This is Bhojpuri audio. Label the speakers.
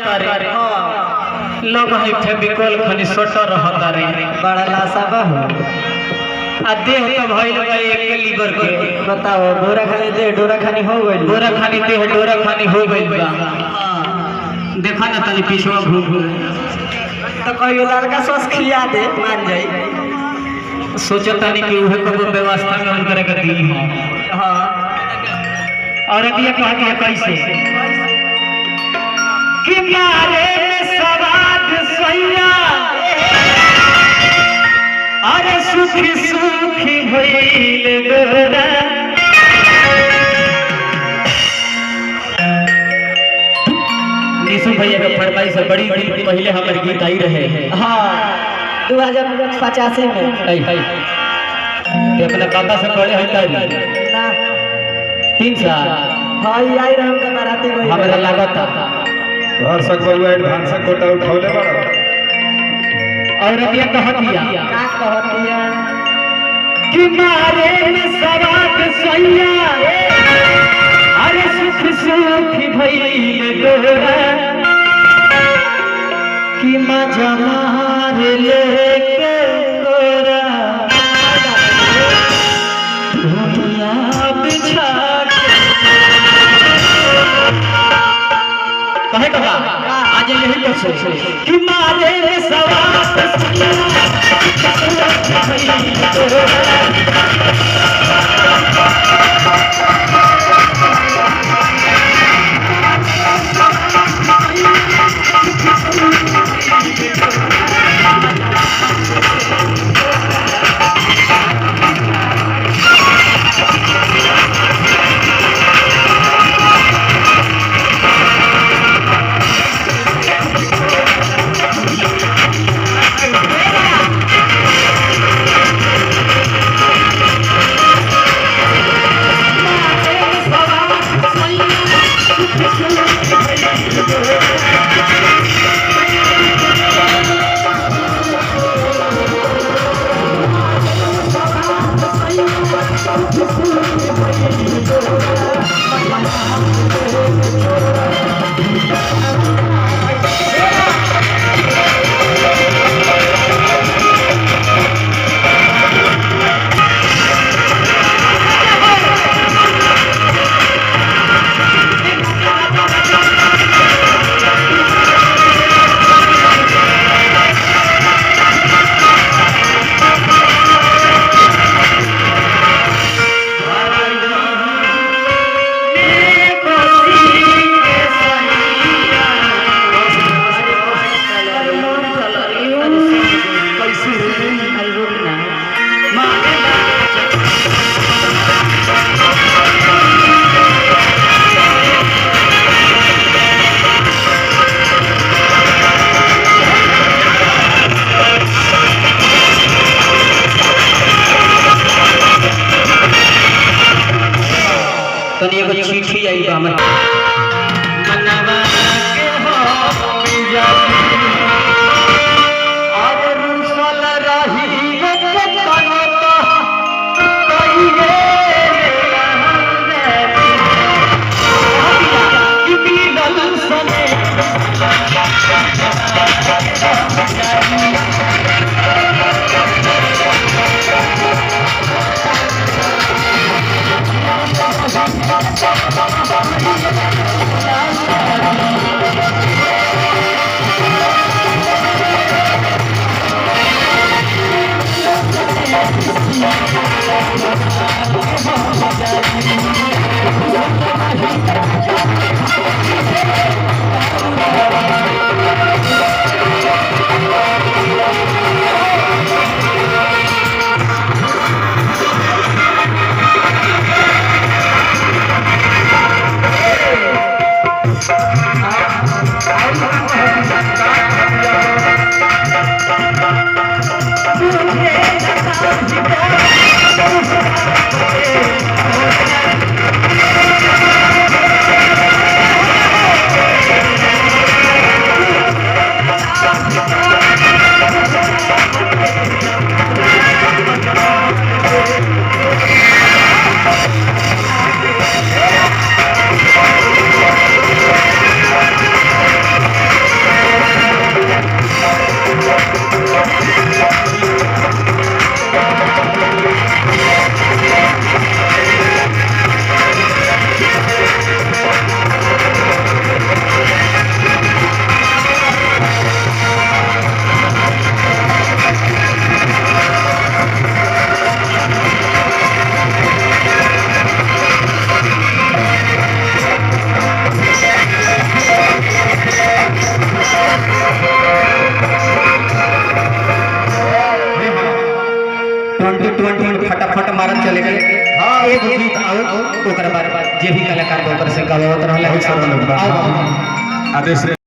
Speaker 1: करे लोग है फेविकोल खनी सोटर रहता रे
Speaker 2: बड़ा लाशा बा हो
Speaker 1: आ देह तो भइल बा एक लीवर के
Speaker 2: बताओ डोरा खानी देह डोरा खानी हो गइल
Speaker 1: डोरा खानी देह डोरा खानी हो गइल बा देखा ना तनी पिछवा घूम
Speaker 2: तो कहियो लड़का सस खिया दे मान जाई
Speaker 1: सोचता नहीं कि उहे को व्यवस्था में उनकर के दी हो
Speaker 2: हां
Speaker 1: और ये कह के कैसे कि मारे सवाद सैया अरे सुखी सुखी भइल गोरा निशु भैया का फरमाइश से बड़ी पहले हमारे गीत आई रहे
Speaker 2: हां 2085 में
Speaker 1: ते अपने पापा से पढ़े है तारी
Speaker 2: ना
Speaker 1: 3 साल
Speaker 2: हां ये आई रहम का बाराती गई
Speaker 1: हमरा लागत
Speaker 3: घर सक बउआ एडवांस कोटा उठौले बड़ा
Speaker 1: और ये कहतिया
Speaker 2: का कहतिया
Speaker 1: कि मारे में सवाद सैया अरे सुख सुख भइल गोरा कि मजा मार लेके गोरा दुनिया बिछा कहे कहा आज यही तो सोच कि मारे में सवाद सैया भइल गोरा तनी एगो चिट्ठी आई बा हमर मनवा के हो जाती और रुसल रही के कनो तो कहिए कि मिलल सने 2020 में फटाफट मारत चले गए।
Speaker 3: हाँ।
Speaker 1: एगो गीत और ओकर बाद जे भी कलाकार ओकर से गवावत रहला
Speaker 3: बहुत सारा लोग बा।
Speaker 1: आओ।
Speaker 3: आदेश